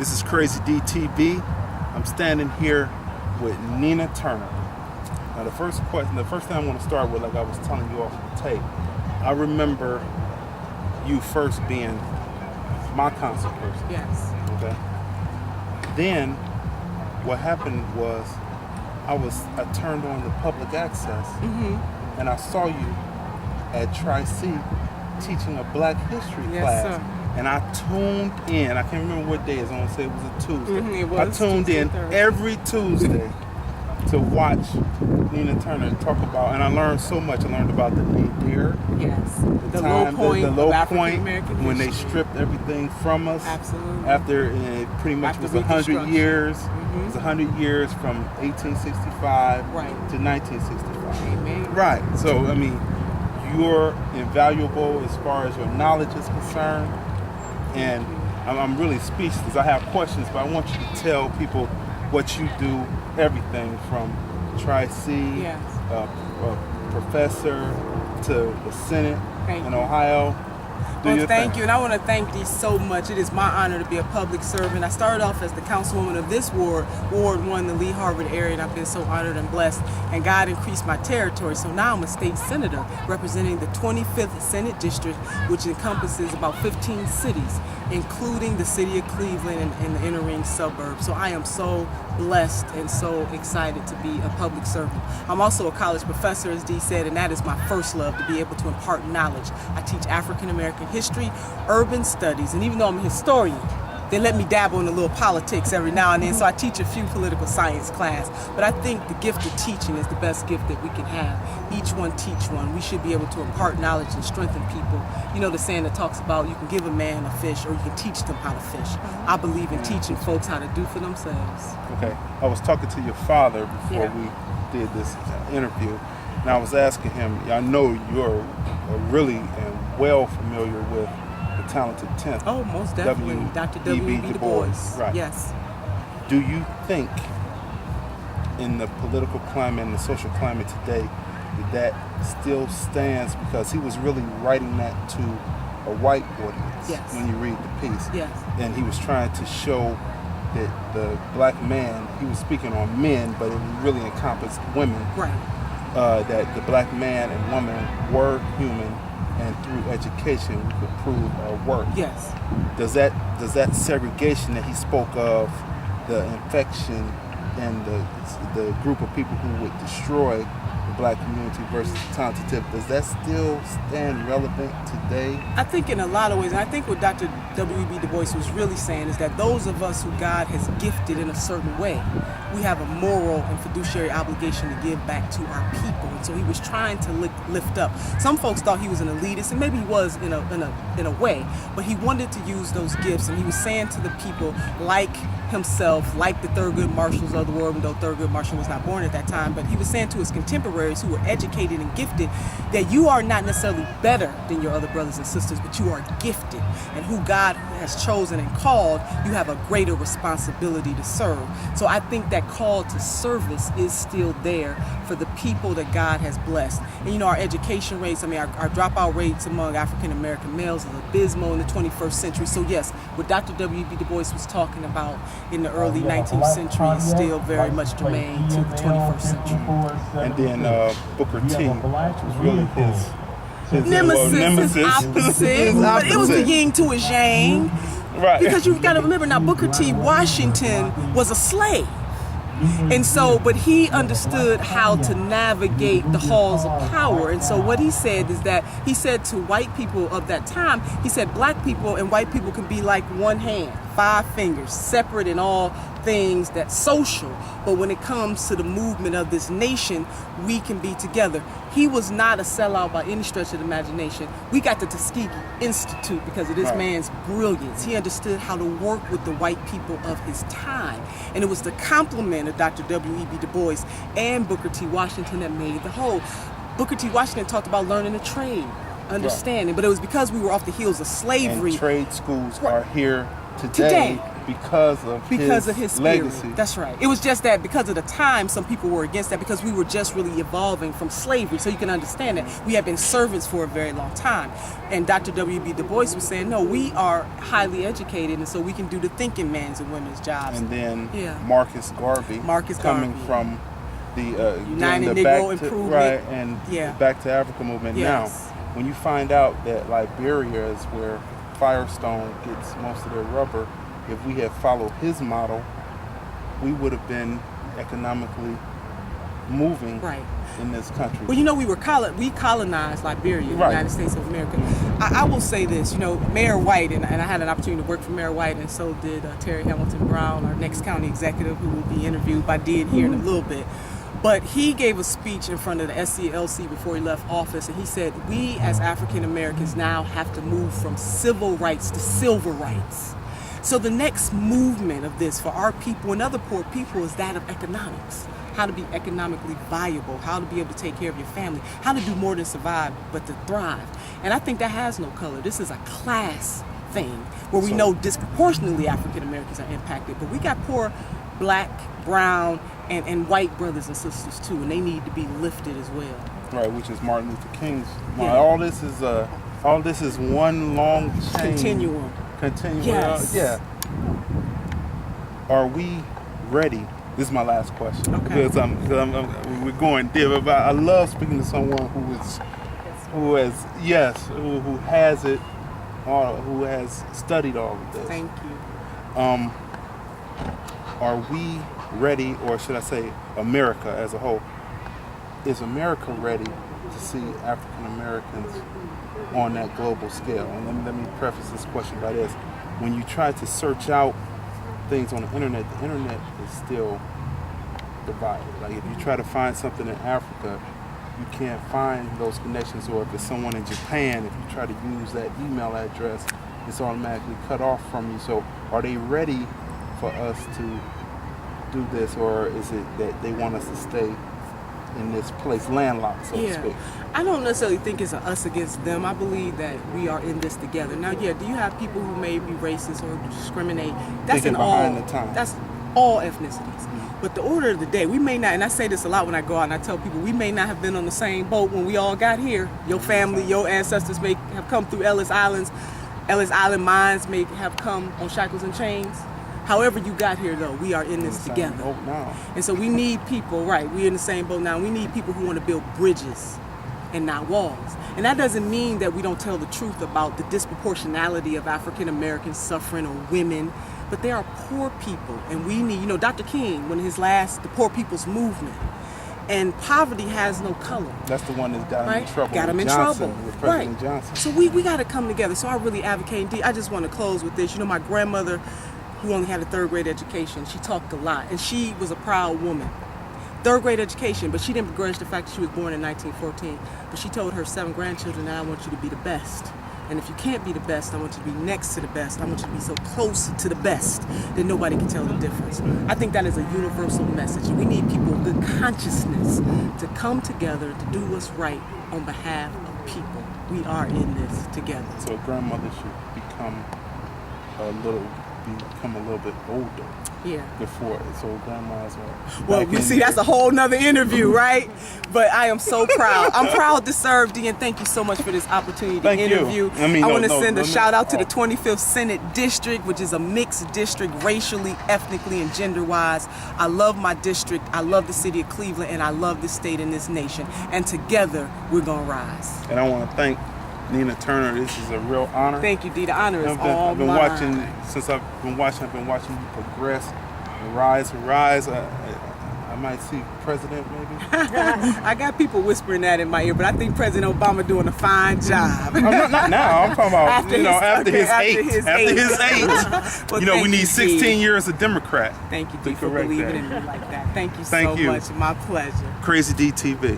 This is Crazy Dee TV. I'm standing here with Nina Turner. Now the first thing I want to start with, like I was telling you off the tape, I remember you first being my concert person. Yes. Okay. Then what happened was I turned on the public access, and I saw you at Tri-C teaching a Black History class. Sir. And I tuned in. I can't remember what day it is. I want to say it was a Tuesday. It was I tuned Tuesday, in Thursday. every Tuesday to watch Nina Turner talk about, and I learned so much. I learned about the nadir, Yes. the low point, the low of point African-American when they history. stripped everything from us. Absolutely. After it pretty much After was 100 Reconstruction. years. It was 100 years from 1865 Right. to 1965. Amen. Right. So I mean, you're invaluable as far as your knowledge is concerned, and I'm really speechless. I have questions, but I want you to tell people what you do. Everything from Tri-C, Yes. professor to the Senate Thank in you. Ohio. Do Well, your thank thing. you, and I want to thank Dee so much. It is my honor to be a public servant. I started off as the councilwoman of this ward, Ward 1, the Lee Harvard area, and I've been so honored and blessed. And God increased my territory, so now I'm a state senator representing the 25th Senate District, which encompasses about 15 cities, including the city of Cleveland and the inner ring suburbs. So I am so blessed and so excited to be a public servant. I'm also a college professor, as Dee said, and that is my first love, to be able to impart knowledge. I teach African American history, urban studies, and even though I'm a historian, they let me dabble in a little politics every now and then, so I teach a few political science class. But I think the gift of teaching is the best gift that we can have. Each one teach one. We should be able to impart knowledge and strengthen people. You know the saying that talks about you can give a man a fish or you can teach them how to fish. I believe in teaching folks how to do for themselves. Okay. I was talking to your father before Yeah. we did this interview, and I was asking him, I know you're really and well familiar with the talented 10th. Oh, most definitely. Dr. W.E.B. Du Bois. Right. Yes. Do you think in the political climate and the social climate today that still stands, because he was really writing that to a white audience? Yes. When you read the piece. Yes. And he was trying to show that the Black man, he was speaking on men, but it really encompassed women. Right. That the Black man and woman were human, and through education we could prove our worth. Yes. Does that segregation that he spoke of, the infection and the group of people who would destroy the Black community versus the talented tip, does that still stand relevant today? I think in a lot of ways, and I think what Dr. W.E.B. Du Bois was really saying is that those of us who God has gifted in a certain way, we have a moral and fiduciary obligation to give back to our people. And so he was trying to lift up. Some folks thought he was an elitist, and maybe he was in a way, but he wanted to use those gifts, and he was saying to the people like himself, like the Thurgood Marshalls of the world, even though Thurgood Marshall was not born at that time, but he was saying to his contemporaries who were educated and gifted that you are not necessarily better than your other brothers and sisters, but you are gifted, and who God has chosen and called, you have a greater responsibility to serve. So I think that call to service is still there for the people that God has blessed. And you know, our education rates, I mean, our dropout rates among African American males is abysmal in the 21st century. So yes, what Dr. W.E.B. Du Bois was talking about in the early 19th century is still very much germane to the 21st century. And then Booker T, which was really his Nemesis, his opposite, but it was the yin to his yang. Right. Because you've got to remember now, Booker T. Washington was a slave. And so, but he understood how to navigate the halls of power. And so what he said is that he said to white people of that time, he said Black people and white people can be like one hand, 5 fingers, separate in all things that's social. But when it comes to the movement of this nation, we can be together. He was not a sellout by any stretch of the imagination. We got the Tuskegee Institute because of this man's brilliance. He understood how to work with the white people of his time. And it was the complement of Dr. W.E.B. Du Bois and Booker T. Washington that made the whole. Booker T. Washington talked about learning a trade, understanding, but it was because we were off the heels of slavery. And trade schools are here today because of his spirit. legacy. That's right. It was just that because of the time, some people were against that because we were just really evolving from slavery. So you can understand that we have been servants for a very long time. And Dr. W.B. Du Bois was saying, no, we are highly educated, and so we can do the thinking man's and women's jobs. And then Marcus Garvey coming from the United Negro Improvement, right, and Back to Africa movement. Now, when you find out that Liberia is where Firestone gets most of their rubber, if we had followed his model, we would have been economically moving in this country. Well, you know, we colonized Liberia, the United States of America. I will say this, you know, Mayor White, and I had an opportunity to work for Mayor White, and so did Terry Hamilton Brown, our next county executive, who will be interviewed by Dee here in a little bit. But he gave a speech in front of the SCLC before he left office, and he said, we as African Americans now have to move from civil rights to silver rights. So the next movement of this for our people and other poor people is that of economics. How to be economically viable, how to be able to take care of your family, how to do more than survive, but to thrive. And I think that has no color. This is a class thing where we know disproportionately African Americans are impacted, but we got poor black, brown, and white brothers and sisters too, and they need to be lifted as well. Right, which is Martin Luther King's. All this is one long chain. Continuum. Yes. Are we ready? This is my last question. Okay. Because we're going deep. But I love speaking to someone who has it, or who has studied all of this. Thank you. Are we ready, or should I say America as a whole? Is America ready to see African Americans on that global scale? And let me preface this question by this. When you try to search out things on the internet is still divided. Like if you try to find something in Africa, you can't find those connections, or if it's someone in Japan, if you try to use that email address, it's automatically cut off from you. So are they ready for us to do this, or is it that they want us to stay in this place landlocked, so to speak? I don't necessarily think it's us against them. I believe that we are in this together. Now, do you have people who may be racist or discriminate? That's that's all ethnicities. But the order of the day, we may not, and I say this a lot when I go out and I tell people, we may not have been on the same boat when we all got here. Your family, your ancestors may have come through Ellis Island mines may have come on shackles and chains. However you got here, though, we are in this together. And so we need people, we're in the same boat now. We need people who want to build bridges and not walls. And that doesn't mean that we don't tell the truth about the disproportionality of African Americans suffering, or women, but there are poor people, and we need, Dr. King, when the Poor People's Movement, and poverty has no color. That's the one that got him in trouble. Got him in Johnson, trouble. With President Johnson. So we got to come together. So I really advocate. I just want to close with this. My grandmother, who only had a third grade education, she talked a lot, and she was a proud woman. Third grade education, but she didn't begrudge the fact that she was born in 1914. But she told her 7 grandchildren, "Now I want you to be the best. And if you can't be the best, I want you to be next to the best. I want you to be so close to the best that nobody can tell the difference." I think that is a universal message. We need people with good consciousness to come together to do what's right on behalf of people. We are in this together. So grandmother should become a little bit older. Before, so grandmas are. Well, you see, that's a whole nother interview, right? But I am so proud. I'm proud to serve, Dee, and thank you so much for this opportunity to interview. I want to send a shout out to the 25th Senate District, which is a mixed district, racially, ethnically, and gender-wise. I love my district. I love the city of Cleveland, and I love this state and this nation. And together, we're gonna rise. And I want to thank Nina Turner. This is a real honor. Thank you, Dee. The honor is all mine. I've been watching you progress and rise. I might see president maybe. I got people whispering that in my ear, but I think President Obama doing a fine job. Not now. I'm talking about after his eight. Well, we need 16 years of Democrat. Thank you, Dee, for believing in me like that. Thank you so much. My pleasure. Crazy D TV.